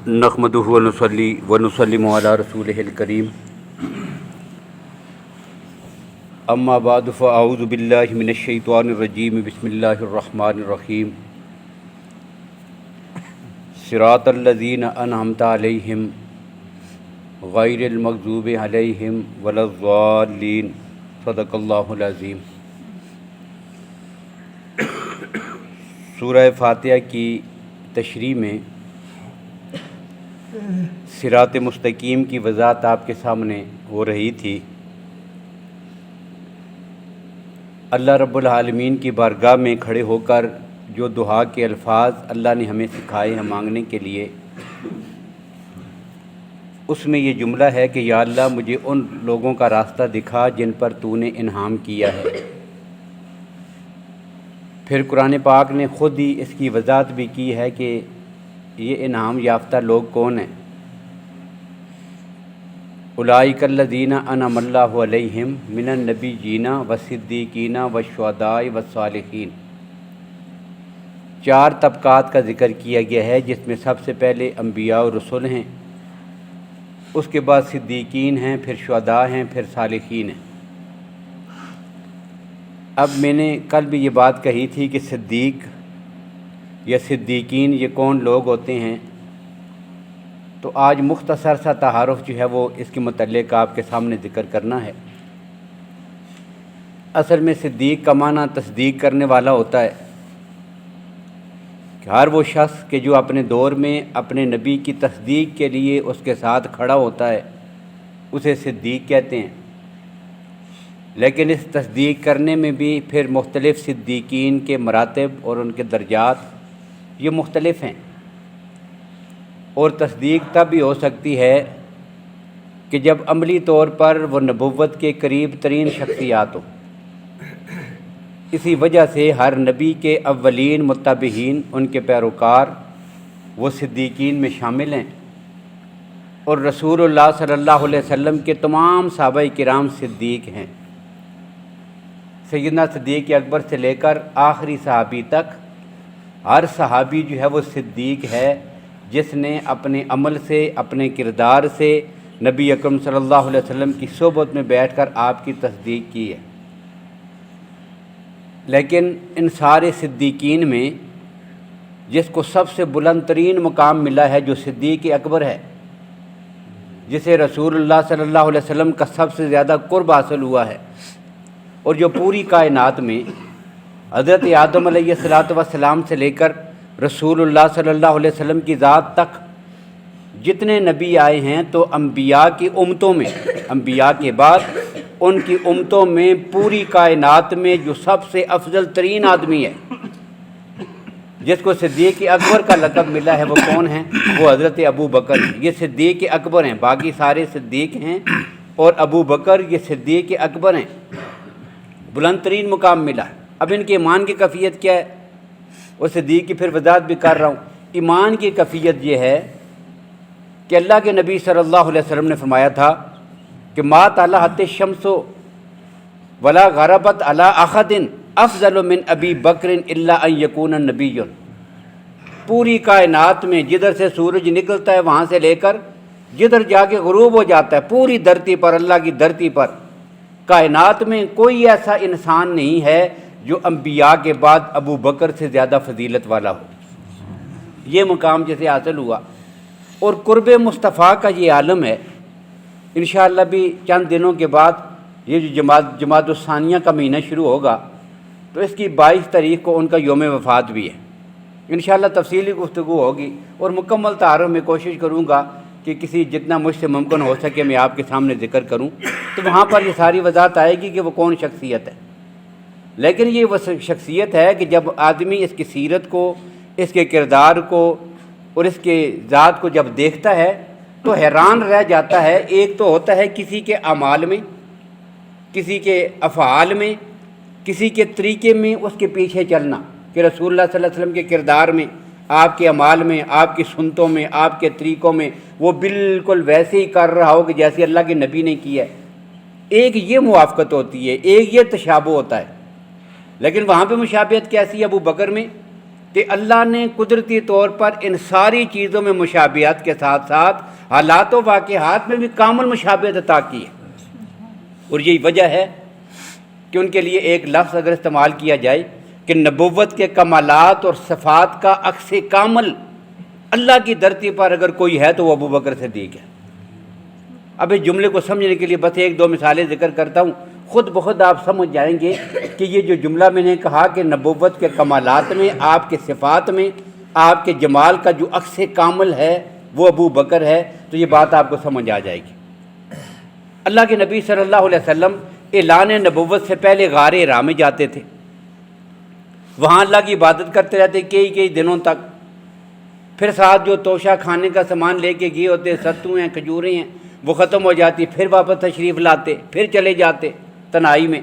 نحمدہ ونصلی ونسلم علی رسولہ الکریم اما بعد فاعوذ باللہ من الشیطان الرجیم بسم اللہ الرحمن الرحیم صراط الذین انعمت علیہم غیر المغضوب علیہم ولا الضالین صدق اللہ العظیم۔ سورہ فاتحہ کی تشریح میں صراط مستقیم کی وضاحت آپ کے سامنے ہو رہی تھی۔ اللہ رب العالمین کی بارگاہ میں کھڑے ہو کر جو دعا کے الفاظ اللہ نے ہمیں سکھائے ہیں مانگنے کے لیے، اس میں یہ جملہ ہے کہ یا اللہ مجھے ان لوگوں کا راستہ دکھا جن پر تو نے انعام کیا ہے۔ پھر قرآن پاک نے خود ہی اس کی وضاحت بھی کی ہے کہ یہ انعام یافتہ لوگ کون ہیں۔ اولئک الذین انعم اللہ علیہم من النبیین والصدیقین والشہداء والصالحین۔ 4 طبقات کا ذکر کیا گیا ہے، جس میں سب سے پہلے انبیاء و رسول ہیں، اس کے بعد صدیقین ہیں، پھر شہداء ہیں، پھر صالحین ہیں۔ اب میں نے کل بھی یہ بات کہی تھی کہ صدیق یا صدیقین یہ کون لوگ ہوتے ہیں، تو آج مختصر سا تعارف جو ہے وہ اس کے متعلق آپ کے سامنے ذکر کرنا ہے۔ اصل میں صدیق کا معنی تصدیق کرنے والا ہوتا ہے کہ ہر وہ شخص کہ جو اپنے دور میں اپنے نبی کی تصدیق کے لیے اس کے ساتھ کھڑا ہوتا ہے اسے صدیق کہتے ہیں۔ لیکن اس تصدیق کرنے میں بھی پھر مختلف صدیقین کے مراتب اور ان کے درجات یہ مختلف ہیں، اور تصدیق تب بھی ہو سکتی ہے کہ جب عملی طور پر وہ نبوت کے قریب ترین شخصیات ہو۔ اسی وجہ سے ہر نبی کے اولین متبعین، ان کے پیروکار، وہ صدیقین میں شامل ہیں، اور رسول اللہ صلی اللہ علیہ وسلم کے تمام صحابہ کرام صدیق ہیں۔ سیدنا صدیق اکبر سے لے کر آخری صحابی تک ہر صحابی جو ہے وہ صدیق ہے، جس نے اپنے عمل سے، اپنے کردار سے نبی اکرم صلی اللہ علیہ وسلم کی صحبت میں بیٹھ کر آپ کی تصدیق کی ہے۔ لیکن ان سارے صدیقین میں جس کو سب سے بلند ترین مقام ملا ہے جو صدیق اکبر ہے، جسے رسول اللہ صلی اللہ علیہ وسلم کا سب سے زیادہ قرب حاصل ہوا ہے، اور جو پوری کائنات میں حضرت آدم علیہ السلام سے لے کر رسول اللہ صلی اللہ علیہ وسلم کی ذات تک جتنے نبی آئے ہیں، تو انبیاء کی امتوں میں، انبیاء کے بعد ان کی امتوں میں پوری کائنات میں جو سب سے افضل ترین آدمی ہے، جس کو صدیق اکبر کا لقب ملا ہے، وہ کون ہیں؟ وہ حضرت ابو بکر۔ یہ صدیق اکبر ہیں، باقی سارے صدیق ہیں، اور ابو بکر یہ صدیق اکبر ہیں، بلند ترین مقام ملا ہے۔ اب ان کے ایمان کی کیفیت کیا ہے؟ اور صدیق کی پھر وضاحت بھی کر رہا ہوں۔ ایمان کی کیفیت یہ ہے کہ اللہ کے نبی صلی اللہ علیہ وسلم نے فرمایا تھا کہ ما طلعت الشمس ولا غربت علی احد افضل من ابی بکر الا ان یکون نبی۔ پوری کائنات میں جدھر سے سورج نکلتا ہے وہاں سے لے کر جدھر جا کے غروب ہو جاتا ہے، پوری دھرتی پر، اللہ کی دھرتی پر، کائنات میں کوئی ایسا انسان نہیں ہے جو انبیاء کے بعد ابو بکر سے زیادہ فضیلت والا ہو۔ یہ مقام جسے حاصل ہوا، اور قرب مصطفیٰ کا یہ عالم ہے۔ انشاءاللہ بھی چند دنوں کے بعد یہ جو جمادی الثانیہ کا مہینہ شروع ہوگا، تو اس کی 22 تاریخ کو ان کا یوم وفات بھی ہے۔ انشاءاللہ تفصیلی گفتگو ہوگی، اور مکمل تعارف میں کوشش کروں گا کہ کسی جتنا مجھ سے ممکن ہو سکے میں آپ کے سامنے ذکر کروں، تو وہاں پر یہ ساری وضاحت آئے گی کہ وہ کون شخصیت ہے۔ لیکن یہ وہ شخصیت ہے کہ جب آدمی اس کی سیرت کو، اس کے کردار کو اور اس کے ذات کو جب دیکھتا ہے تو حیران رہ جاتا ہے۔ ایک تو ہوتا ہے کسی کے اعمال میں، کسی کے افعال میں، کسی کے طریقے میں اس کے پیچھے چلنا، کہ رسول اللہ صلی اللہ علیہ وسلم کے کردار میں، آپ کے اعمال میں، آپ کی سنتوں میں، آپ کے طریقوں میں وہ بالکل ویسے ہی کر رہا ہو کہ جیسے اللہ کے نبی نے کیا ہے۔ ایک یہ موافقت ہوتی ہے، ایک یہ تشابہ ہوتا ہے۔ لیکن وہاں پہ مشابہت کیسی ہے ابو بکر میں کہ اللہ نے قدرتی طور پر ان ساری چیزوں میں مشابہت کے ساتھ ساتھ حالات و واقعات میں بھی کامل مشابہت عطا کی ہے، اور یہی وجہ ہے کہ ان کے لیے ایک لفظ اگر استعمال کیا جائے کہ نبوت کے کمالات اور صفات کا عکس کامل اللہ کی دھرتی پر اگر کوئی ہے تو وہ ابو بکر صدیق ہے۔ اب اس جملے کو سمجھنے کے لیے بس ایک دو مثالیں ذکر کرتا ہوں، خود بخود آپ سمجھ جائیں گے کہ یہ جو جملہ میں نے کہا کہ نبوت کے کمالات میں، آپ کے صفات میں، آپ کے جمال کا جو عکس کامل ہے وہ ابو بکر ہے، تو یہ بات آپ کو سمجھ آ جائے گی۔ اللہ کے نبی صلی اللہ علیہ وسلم اعلان نبوت سے پہلے غار حرا میں جاتے تھے، وہاں اللہ کی عبادت کرتے رہتے کئی دنوں تک، پھر ساتھ جو توشہ کھانے کا سامان لے کے گئے ہوتے، ستو ہیں، کھجوریں ہیں، وہ ختم ہو جاتی، پھر واپس تشریف لاتے، پھر چلے جاتے تنہائی میں۔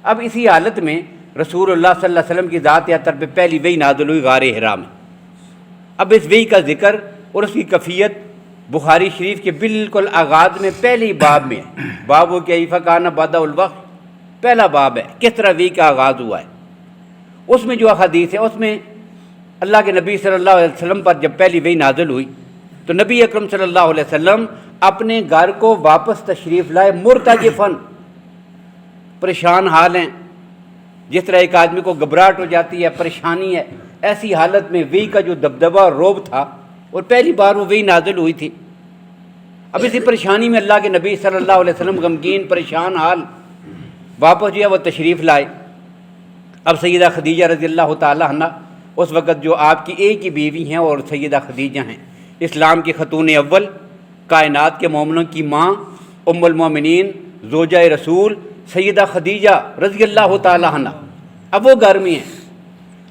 اب اسی حالت میں رسول اللہ صلی اللہ علیہ وسلم کی ذات اطہر پہ پہلی وحی نازل ہوئی غار حرا میں۔ اب اس وحی کا ذکر اور اس کی کیفیت بخاری شریف کے بالکل آغاز میں پہلی باب میں ہے، باب و کیف کان بدء الوحی، پہلا باب ہے کس طرح وحی کا آغاز ہوا ہے۔ اس میں جو حدیث ہے اس میں اللہ کے نبی صلی اللہ علیہ وسلم پر جب پہلی وحی نازل ہوئی تو نبی اکرم صلی اللہ علیہ وسلم اپنے گھر کو واپس تشریف لائے مرتجفاً، پریشان حال ہیں، جس طرح ایک آدمی کو گھبراہٹ ہو جاتی ہے، پریشانی ہے، ایسی حالت میں وحی کا جو دبدبہ اور رعب تھا، اور پہلی بار وہ وحی نازل ہوئی تھی۔ اب اسی پریشانی میں اللہ کے نبی صلی اللہ علیہ وسلم غمگین پریشان حال واپس جو ہے وہ تشریف لائے۔ اب سیدہ خدیجہ رضی اللہ تعالیٰ عنہ اس وقت جو آپ کی ایک ہی بیوی ہیں اور سیدہ خدیجہ ہیں، اسلام کی خاتون اول، کائنات کے مومنوں کی ماں، ام المومنین، زوجہ رسول سیدہ خدیجہ رضی اللہ تعالیٰ عنہ، اب وہ گھر میں ہیں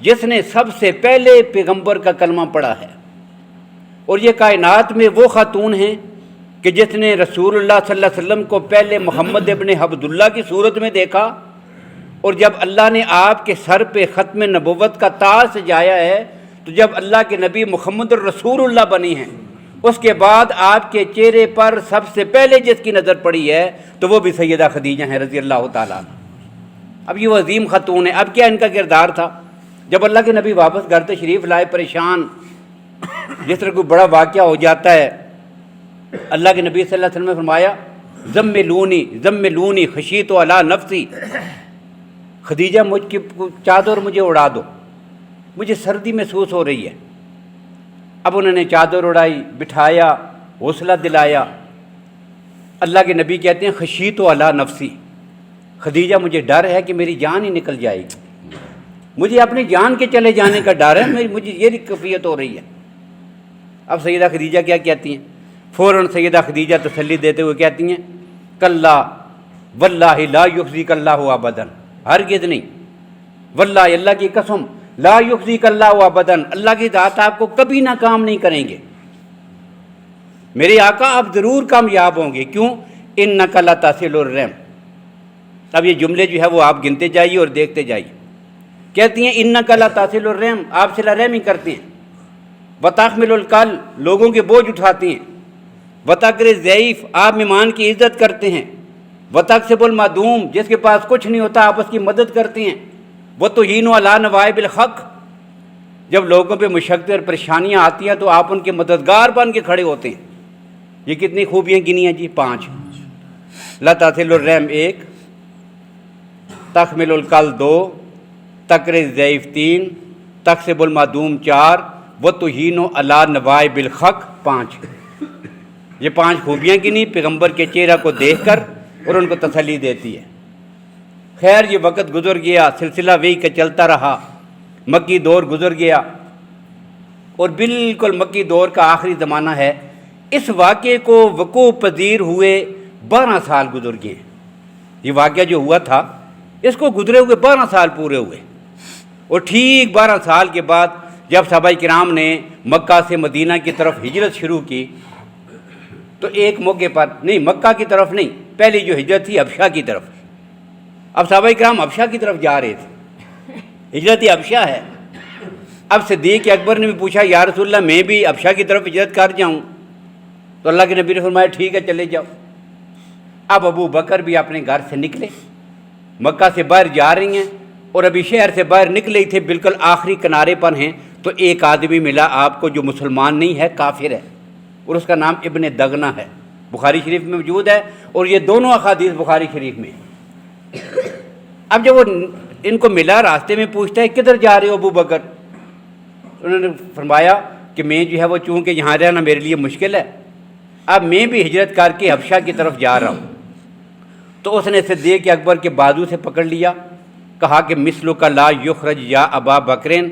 جس نے سب سے پہلے پیغمبر کا کلمہ پڑھا ہے، اور یہ کائنات میں وہ خاتون ہیں کہ جس نے رسول اللہ صلی اللہ علیہ وسلم کو پہلے محمد ابن عبداللہ کی صورت میں دیکھا، اور جب اللہ نے آپ کے سر پہ ختم نبوت کا تاج سجایا ہے، تو جب اللہ کے نبی محمد الرسول اللہ بنی ہیں، اس کے بعد آپ کے چہرے پر سب سے پہلے جس کی نظر پڑی ہے تو وہ بھی سیدہ خدیجہ ہیں رضی اللہ تعالیٰ عنہ۔ اب یہ وہ عظیم خاتون ہے، اب کیا ان کا کردار تھا؟ جب اللہ کے نبی واپس گھر تشریف لائے پریشان، جس طرح کوئی بڑا واقعہ ہو جاتا ہے، اللہ کے نبی صلی اللہ علیہ وسلم نے فرمایا زملونی خشیت علی نفسی، خدیجہ مجھ کی چادر مجھے اڑا دو، مجھے سردی محسوس ہو رہی ہے۔ اب انہوں نے چادر اڑائی، بٹھایا، حوصلہ دلایا۔ اللہ کے نبی کہتے ہیں خشیت علی نفسی، خدیجہ مجھے ڈر ہے کہ میری جان ہی نکل جائے گی، مجھے اپنی جان کے چلے جانے کا ڈر ہے، مجھے یہ کیفیت ہو رہی ہے۔ اب سیدہ خدیجہ کیا کہتی ہیں؟ فوراً سیدہ خدیجہ تسلی دیتے ہوئے کہتی ہیں کلا واللہ لا یخزیک اللہ ابدا، ہرگز نہیں، واللہ اللہ کی قسم، لا یخزیک اللہ ابدا، اللہ کی ذات آپ کو کبھی ناکام نہیں کریں گے، میرے آقا آپ ضرور کامیاب ہوں گے۔ کیوں؟ انک لتصل الرحم۔ اب یہ جملے جو ہے وہ آپ گنتے جائیے اور دیکھتے جائیے۔ کہتی ہیں انک لتصل الرحم، آپ صلہ رحمی کرتے ہیں، وتحمل الکل، لوگوں کے بوجھ اٹھاتے ہیں، وتقر الضعیف، آپ مہمان کی عزت کرتے ہیں، وتکسب المعدوم، جس کے پاس کچھ نہیں ہوتا آپ اس کی مدد کرتے ہیں، وتعین علی نوائب الحق، جب لوگوں پہ مشقتیں اور پریشانیاں آتی ہیں تو آپ ان کے مددگار بن کے کھڑے ہوتے ہیں۔ یہ کتنی خوبیاں گنی ہیں جی؟ 5۔ لا تصل الرحم 1، تحمل الکل 2، تقر الضعیف 3، تکسب المعدوم 4، وتعین علی نوائب الحق 5۔ یہ 5 خوبیاں گنی پیغمبر کے چہرہ کو دیکھ کر اور ان کو تسلی دیتی ہے۔ خیر یہ وقت گزر گیا، سلسلہ وحی کا چلتا رہا، مکی دور گزر گیا، اور بالکل مکی دور کا آخری زمانہ ہے۔ اس واقعے کو وقوع پذیر ہوئے 12 سال گزر گئے۔ یہ واقعہ جو ہوا تھا اس کو گزرے ہوئے 12 سال پورے ہوئے، اور ٹھیک 12 سال کے بعد جب صحابہ کرام نے مکہ سے مدینہ کی طرف ہجرت شروع کی تو ایک موقع پر، نہیں مکہ کی طرف نہیں، پہلی جو ہجرت تھی حبشہ کی طرف، اب صحابہ کرام حبشہ کی طرف جا رہے تھے، ہجرت حبشہ ہے۔ اب صدیق اکبر نے بھی پوچھا یا رسول اللہ میں بھی حبشہ کی طرف ہجرت کر جاؤں؟ تو اللہ کے نبی نے فرمایا ٹھیک ہے چلے جاؤ۔ اب ابو بکر بھی اپنے گھر سے نکلے، مکہ سے باہر جا رہی ہیں، اور ابھی شہر سے باہر نکلے ہی تھے، بالکل آخری کنارے پر ہیں، تو ایک آدمی ملا آپ کو جو مسلمان نہیں ہے، کافر ہے، اور اس کا نام ابن دغنہ ہے، بخاری شریف میں موجود ہے، اور یہ دونوں احادیث بخاری شریف میں۔ اب جب وہ ان کو ملا، راستے میں پوچھتا ہے کدھر جا رہے ہو ابو بکر؟ انہوں نے فرمایا کہ میں جو ہے وہ چونکہ یہاں رہنا میرے لیے مشکل ہے، اب میں بھی ہجرت کر کے حبشہ کی طرف جا رہا ہوں۔ تو اس نے صدیق اکبر کے بازو سے پکڑ لیا، کہا کہ مثلو کا لا یخرج یا ابا بکرین،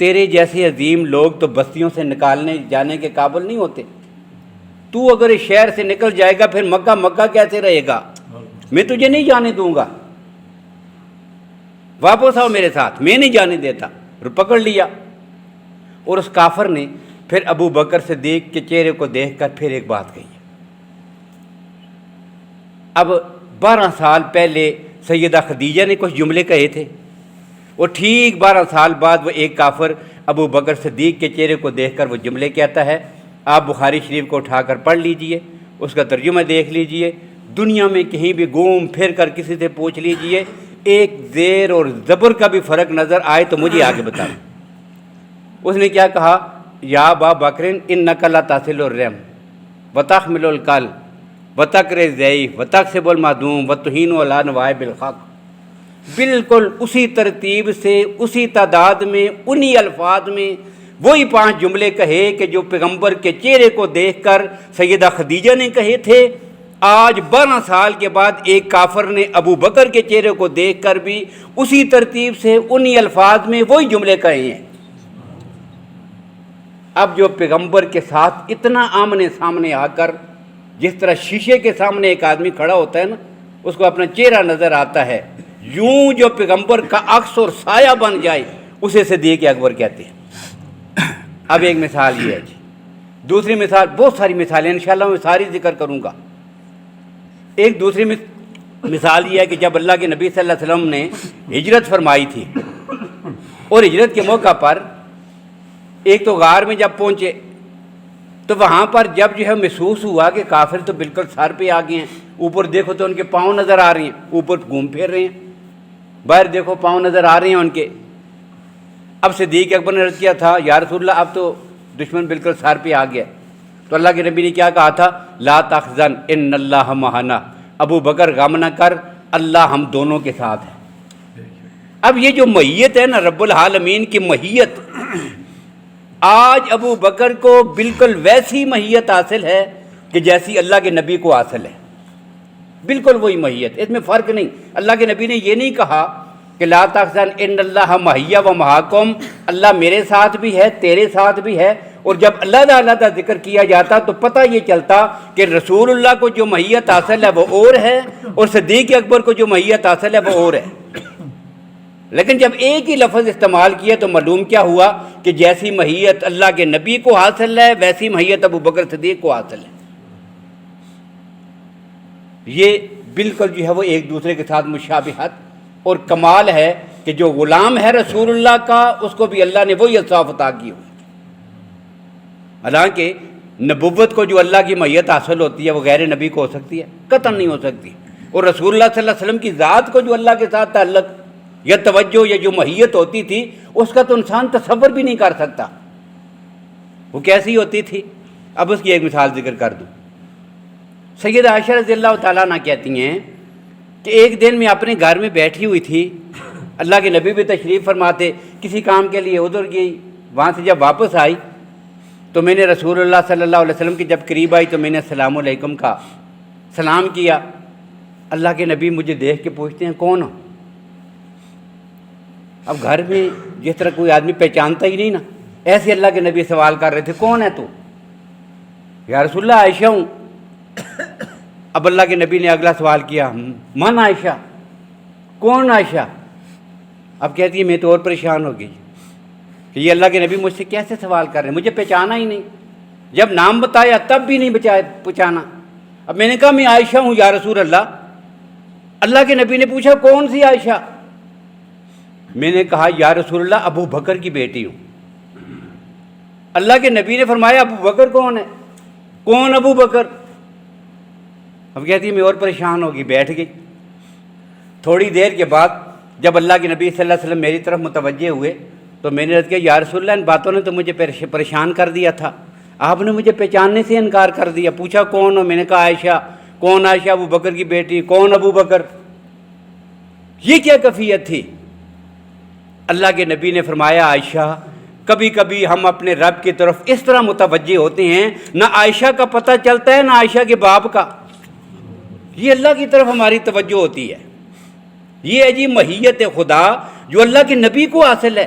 تیرے جیسے عظیم لوگ تو بستیوں سے نکالنے جانے کے قابل نہیں ہوتے، تو اگر اس شہر سے نکل جائے گا پھر مکہ مکہ کیسے رہے گا؟ میں تجھے نہیں جانے دوں گا، واپس آؤ میرے ساتھ، میں نہیں جانے دیتا۔ اور پکڑ لیا، اور اس کافر نے پھر ابو بکر صدیق کے چہرے کو دیکھ کر پھر ایک بات کہی۔ اب 12 سال پہلے سیدہ خدیجہ نے کچھ جملے کہے تھے، اور ٹھیک 12 سال بعد وہ ایک کافر ابو بکر صدیق کے چہرے کو دیکھ کر وہ جملے کہتا ہے۔ آپ بخاری شریف کو اٹھا کر پڑھ لیجئے، اس کا ترجمہ دیکھ لیجئے، دنیا میں کہیں بھی گھوم پھر کر کسی سے پوچھ لیجئے، ایک زیر اور زبر کا بھی فرق نظر آئے تو مجھے آگے بتائیں۔ اس نے کیا کہا؟ یا ابا بکرن انک لا تصل الرحم وتحمل الکل وتکر الضعیف وتکسب المعدوم وتعین علی نوائب الحق۔ بالکل اسی ترتیب سے، اسی تعداد میں، انہی الفاظ میں وہی 5 جملے کہے کہ جو پیغمبر کے چہرے کو دیکھ کر سیدہ خدیجہ نے کہے تھے۔ آج 12 سال کے بعد ایک کافر نے ابو بکر کے چہرے کو دیکھ کر بھی اسی ترتیب سے، انہی الفاظ میں وہی جملے کہے ہیں۔ اب جو پیغمبر کے ساتھ اتنا آمنے سامنے آ کر، جس طرح شیشے کے سامنے ایک آدمی کھڑا ہوتا ہے نا، اس کو اپنا چہرہ نظر آتا ہے، یوں جو پیغمبر کا عکس اور سایہ بن جائے، اسے صدیق اکبر کہتے ہیں۔ اب ایک مثال یہ ہے جی، دوسری مثال، بہت ساری مثالیں انشاءاللہ میں ساری ذکر کروں گا۔ ایک دوسری مثال یہ ہے کہ جب اللہ کے نبی صلی اللہ علیہ وسلم نے ہجرت فرمائی تھی، اور ہجرت کے موقع پر ایک تو غار میں جب پہنچے تو وہاں پر جب جو ہے محسوس ہوا کہ کافر تو بالکل سر پہ آ گئے ہیں، اوپر دیکھو تو ان کے پاؤں نظر آ رہے ہیں، اوپر گھوم پھر رہے ہیں، باہر دیکھو پاؤں نظر آ رہے ہیں ان کے۔ اب صدیق اکبر نے عرض کیا تھا یا رسول اللہ اب تو دشمن بالکل سر پہ آ گیا، تو اللہ کے نبی نے کیا کہا تھا؟ لا تحزن ان اللہ معنا، ابو بکر غم نہ کر، اللہ ہم دونوں کے ساتھ ہے۔ اب یہ جو معیت ہے نا، رب العالمین کی معیت، آج ابو بکر کو بالکل ویسی معیت حاصل ہے کہ جیسی اللہ کے نبی کو حاصل ہے، بالکل وہی معیت، اس میں فرق نہیں۔ اللہ کے نبی نے یہ نہیں کہا کہ لا تحزن ان اللہ معی و معکم، اللہ میرے ساتھ بھی ہے، تیرے ساتھ بھی ہے۔ اور جب اللہ علیحدہ ذکر کیا جاتا تو پتہ یہ چلتا کہ رسول اللہ کو جو معیت حاصل ہے وہ اور ہے، اور صدیق اکبر کو جو معیت حاصل ہے وہ اور ہے۔ لیکن جب ایک ہی لفظ استعمال کیا تو معلوم کیا ہوا کہ جیسی معیت اللہ کے نبی کو حاصل ہے ویسی معیت ابو بکر صدیق کو حاصل ہے۔ یہ بالکل جو ہے وہ ایک دوسرے کے ساتھ مشابہت اور کمال ہے کہ جو غلام ہے رسول اللہ کا، اس کو بھی اللہ نے وہی اوصاف عطا کی ہوئی۔ حالانکہ نبوت کو جو اللہ کی معیت حاصل ہوتی ہے وہ غیر نبی کو ہو سکتی ہے؟ قطعاً نہیں ہو سکتی۔ اور رسول اللہ صلی اللہ علیہ وسلم کی ذات کو جو اللہ کے ساتھ تعلق یا توجہ یا جو معیت ہوتی تھی، اس کا تو انسان تصور بھی نہیں کر سکتا وہ کیسی ہوتی تھی۔ اب اس کی ایک مثال ذکر کر دوں۔ سیدہ عائشہ رضی اللہ تعالیٰ عنہ کہتی ہیں کہ ایک دن میں اپنے گھر میں بیٹھی ہوئی تھی، اللہ کے نبی بھی تشریف فرماتے، کسی کام کے لیے ادھر گئی، وہاں سے جب واپس آئی تو میں نے رسول اللہ صلی اللہ علیہ وسلم کی جب قریب آئی تو میں نے السلام علیکم کا سلام کیا۔ اللہ کے نبی مجھے دیکھ کے پوچھتے ہیں کون ہو؟ اب گھر میں جس طرح کوئی آدمی پہچانتا ہی نہیں نا، ایسے اللہ کے نبی سوال کر رہے تھے کون ہے تو؟ یا رسول اللہ عائشہ ہوں۔ اب اللہ کے نبی نے اگلا سوال کیا، من عائشہ، کون عائشہ؟ اب کہتی ہے میں تو اور پریشان ہو گئی کہ یہ اللہ کے نبی مجھ سے کیسے سوال کر رہے ہیں، مجھے پہچانا ہی نہیں، جب نام بتایا تب بھی نہیں پہچانا۔ اب میں نے کہا میں عائشہ ہوں یا رسول اللہ۔ اللہ کے نبی نے پوچھا کون سی عائشہ؟ میں نے کہا یا رسول اللہ ابو بکر کی بیٹی ہوں۔ اللہ کے نبی نے فرمایا ابو بکر کون ہے؟ کون ابو بکر؟ اب کہتی ہے میں اور پریشان ہوگی، بیٹھ گئی۔ تھوڑی دیر کے بعد جب اللہ کے نبی صلی اللہ علیہ وسلم میری طرف متوجہ ہوئے تو میں نے عرض کیا یا رسول اللہ ان باتوں نے تو مجھے پریشان کر دیا تھا، آپ نے مجھے پہچاننے سے انکار کر دیا۔ پوچھا کون ہو؟ میں نے کہا عائشہ۔ کون عائشہ؟ ابو بکر کی بیٹی۔ کون ابو بکر؟ یہ کیا کیفیت تھی؟ اللہ کے نبی نے فرمایا عائشہ کبھی کبھی ہم اپنے رب کی طرف اس طرح متوجہ ہوتے ہیں نہ عائشہ کا پتہ چلتا ہے نہ عائشہ کے باپ کا، یہ اللہ کی طرف ہماری توجہ ہوتی ہے۔ یہ ہے جی ماہیت خدا جو اللہ کے نبی کو حاصل ہے۔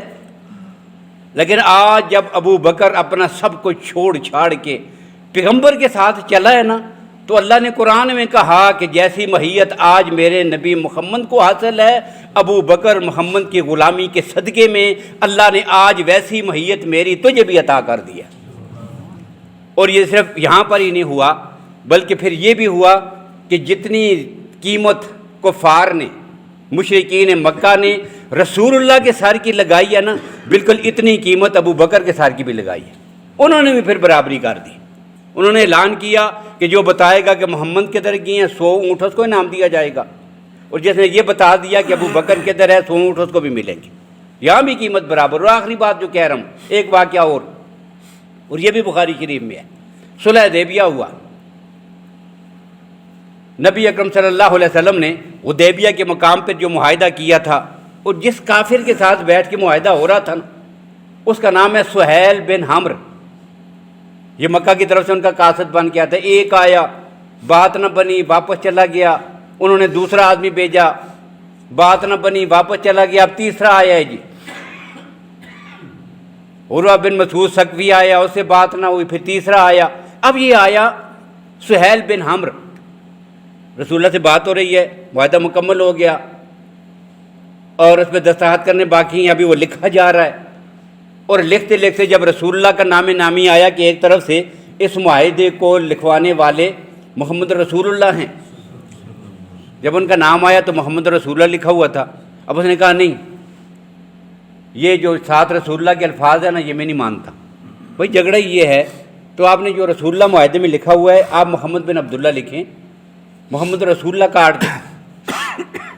لیکن آج جب ابو بکر اپنا سب کچھ چھوڑ چھاڑ کے پیغمبر کے ساتھ چلا ہے نا، تو اللہ نے قرآن میں کہا کہ جیسی ماہیت آج میرے نبی محمد کو حاصل ہے، ابو بکر محمد کی غلامی کے صدقے میں اللہ نے آج ویسی ماہیت میری تجھے بھی عطا کر دیا۔ اور یہ صرف یہاں پر ہی نہیں ہوا، بلکہ پھر یہ بھی ہوا کہ جتنی قیمت کفار نے، مشرکین مکہ نے رسول اللہ کے سر کی لگائی ہے نا، بالکل اتنی قیمت ابو بکر کے سر کی بھی لگائی ہے۔ انہوں نے بھی پھر برابری کر دی۔ انہوں نے اعلان کیا کہ جو بتائے گا کہ محمد کدھر گئے ہیں 100 اونٹ اس کو انعام دیا جائے گا، اور جس نے یہ بتا دیا کہ ابو بکر کدھر ہے 100 اونٹ اس کو بھی ملیں گے۔ یہاں بھی قیمت برابر۔ اور آخری بات جو کہہ رہا ہوں، ایک واقعہ اور یہ بھی بخاری شریف میں ہے۔ صلح حدیبیہ ہوا، نبی اکرم صلی اللہ علیہ وسلم نے حدیبیہ کے مقام پر جو معاہدہ کیا تھا، اور جس کافر کے ساتھ بیٹھ کے معاہدہ ہو رہا تھا نا، اس کا نام ہے سہیل بن حمر۔ یہ مکہ کی طرف سے ان کا قاصد بن گیا تھا۔ ایک آیا، بات نہ بنی، واپس چلا گیا۔ انہوں نے دوسرا آدمی بھیجا، بات نہ بنی، واپس چلا گیا۔ اب تیسرا آیا ہے جی، عروہ بن مسعود ثقفی آیا، اس سے بات نہ ہوئی۔ پھر تیسرا آیا، اب یہ آیا سہیل بن حمر۔ رسول اللہ سے بات ہو رہی ہے، معاہدہ مکمل ہو گیا اور اس پہ دستخط کرنے باقی ہیں، ابھی وہ لکھا جا رہا ہے۔ اور لکھتے لکھتے جب رسول اللہ کا نام نامی آیا کہ ایک طرف سے اس معاہدے کو لکھوانے والے محمد رسول اللہ ہیں، جب ان کا نام آیا تو محمد رسول اللہ لکھا ہوا تھا۔ اب اس نے کہا نہیں، یہ جو ساتھ رسول اللہ کے الفاظ ہیں نا، یہ میں نہیں مانتا۔ بھائی جھگڑا یہ ہے، تو آپ نے جو رسول اللہ معاہدے میں لکھا ہوا ہے آپ محمد بن عبداللہ لکھیں، محمد رسول اللہ کاٹ دیں۔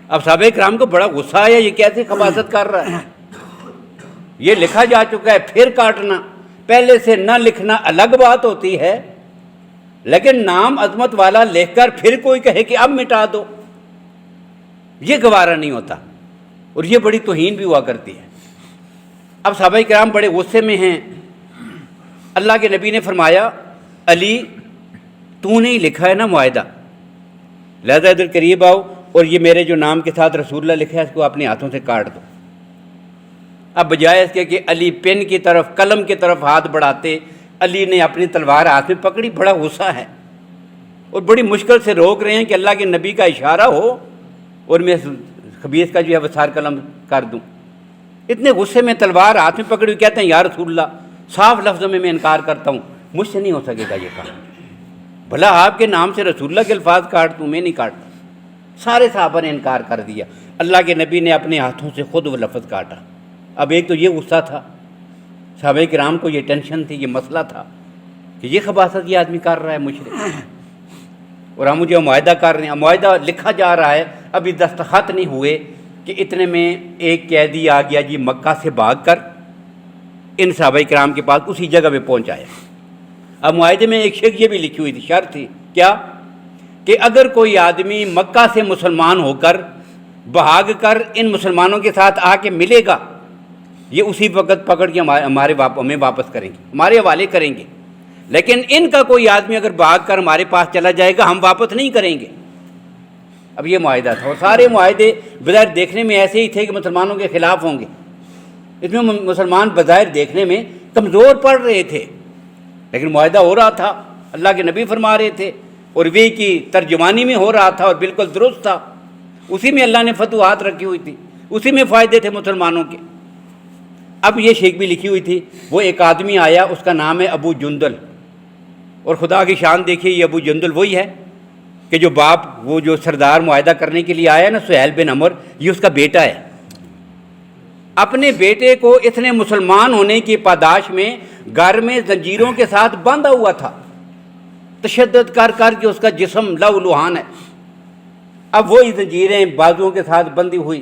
اب صحابہ کرام کو بڑا غصہ آیا، یہ کیسے خباثت کر رہا ہے، یہ لکھا جا چکا ہے پھر کاٹنا۔ پہلے سے نہ لکھنا الگ بات ہوتی ہے، لیکن نام عظمت والا لکھ کر پھر کوئی کہے کہ اب مٹا دو، یہ گوارا نہیں ہوتا، اور یہ بڑی توہین بھی ہوا کرتی ہے۔ اب صحابہ کرام بڑے غصے میں ہیں۔ اللہ کے نبی نے فرمایا علی تو نے ہی لکھا ہے نا معاہدہ، لہذا ادھر قریب آؤ اور یہ میرے جو نام کے ساتھ رسول اللہ لکھا ہے اس کو اپنے ہاتھوں سے کاٹ دو۔ اب بجائے اس کے کہ علی پین کی طرف، قلم کی طرف ہاتھ بڑھاتے، علی نے اپنی تلوار ہاتھ میں پکڑی۔ بڑا غصہ ہے اور بڑی مشکل سے روک رہے ہیں کہ اللہ کے نبی کا اشارہ ہو اور میں خبیث کا جو ہے وسار قلم کر دوں۔ اتنے غصے میں تلوار ہاتھ میں پکڑی، کہتے ہیں یا رسول اللہ صاف لفظوں میں انکار کرتا ہوں، مجھ سے نہیں ہو سکے گا یہ کام۔ بھلا آپ کے نام سے رسول اللہ کے الفاظ کاٹ دوں، میں نہیں کاٹتا۔ سارے صحابہ نے انکار کر دیا۔ اللہ کے نبی نے اپنے ہاتھوں سے خود وہ لفظ کاٹا۔ اب ایک تو یہ غصہ تھا، صحابہ کرام کو یہ ٹینشن تھی، یہ مسئلہ تھا کہ یہ خباثت یہ آدمی کر رہا ہے مشرک، اور ہم مجھے معاہدہ کر رہے ہیں، معاہدہ لکھا جا رہا ہے، ابھی دستخط نہیں ہوئے کہ اتنے میں ایک قیدی آ گیا جی مکہ سے بھاگ کر ان صحابہ کرام کے پاس اسی جگہ پہ پہنچایا۔ اب معاہدے میں ایک شرط یہ بھی لکھی ہوئی تھی، شرط تھی کیا کہ اگر کوئی آدمی مکہ سے مسلمان ہو کر بھاگ کر ان مسلمانوں کے ساتھ آ کے ملے گا، یہ اسی وقت پکڑ کے ہمیں واپس کریں گے، ہمارے حوالے کریں گے۔ لیکن ان کا کوئی آدمی اگر بھاگ کر ہمارے پاس چلا جائے گا ہم واپس نہیں کریں گے۔ اب یہ معاہدہ تھا، اور سارے معاہدے بظاہر دیکھنے میں ایسے ہی تھے کہ مسلمانوں کے خلاف ہوں گے۔ اس میں مسلمان بظاہر دیکھنے میں کمزور پڑ رہے تھے، لیکن معاہدہ ہو رہا تھا، اللہ کے نبی فرما رہے تھے، اور وہی کی ترجمانی میں ہو رہا تھا اور بالکل درست تھا۔ اسی میں اللہ نے فتوحات رکھی ہوئی تھی، اسی میں فائدے تھے مسلمانوں کے۔ اب یہ شیخ بھی لکھی ہوئی تھی، وہ ایک آدمی آیا، اس کا نام ہے ابو جندل، اور خدا کی شان دیکھیے یہ ابو جندل وہی ہے کہ جو باپ وہ جو سردار معاہدہ کرنے کے لیے آیا نا سہیل بن عمر، یہ اس کا بیٹا ہے۔ اپنے بیٹے کو اس نے مسلمان ہونے کی پاداش میں گھر میں زنجیروں کے ساتھ باندھا ہوا تھا، تشدد کر کر کے اس کا جسم لہو لہان ہے۔ اب وہی زنجیریں بازوؤں کے ساتھ بندھی ہوئی،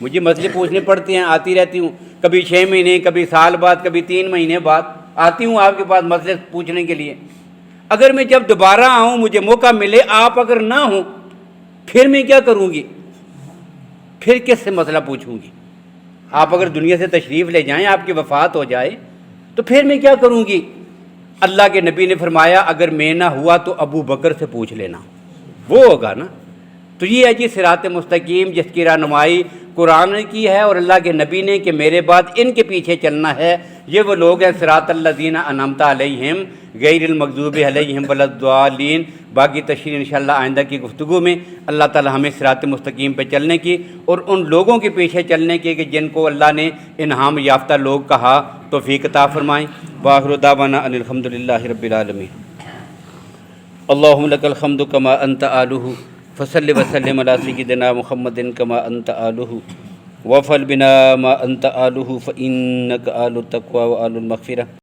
مجھے مسئلے پوچھنے پڑتے ہیں، آتی رہتی ہوں، کبھی 6 مہینے، کبھی سال بعد، کبھی 3 مہینے بعد آتی ہوں آپ کے پاس مسئلے پوچھنے کے لیے۔ اگر میں جب دوبارہ آؤں، مجھے موقع ملے، آپ اگر نہ ہوں، پھر میں کیا کروں گی؟ پھر کس سے مسئلہ پوچھوں گی؟ آپ اگر دنیا سے تشریف لے جائیں، آپ کی وفات ہو جائے، تو پھر میں کیا کروں گی؟ اللہ کے نبی نے فرمایا اگر میں نہ ہوا تو ابو بکر سے پوچھ لینا، وہ ہوگا نا۔ تو یہ ہے جی صراط مستقیم، جس کی رہنمائی قرآن نے کی ہے اور اللہ کے نبی نے کہ میرے بعد ان کے پیچھے چلنا ہے۔ یہ وہ لوگ ہیں صراط الذین انعمت علیہم غیر المغضوب علیہم ولا الضالین۔ باقی تشریح انشاءاللہ آئندہ کی گفتگو میں اللہ تعالی ہمیں صراط مستقیم پہ چلنے کی اور ان لوگوں کے پیچھے چلنے کی کہ جن کو اللہ نے انعام یافتہ لوگ کہا توفیق عطا فرمائیں۔ وآخر دعوانا ان الحمدللہ رب العالمین۔ اللہم لک الحمد کما انت آلہ فصل وسلم علی سیدنا محمد کما انت آلہ وفعل بنا ما انت آلہ فإنک آل التقوی و آل المغفرہ۔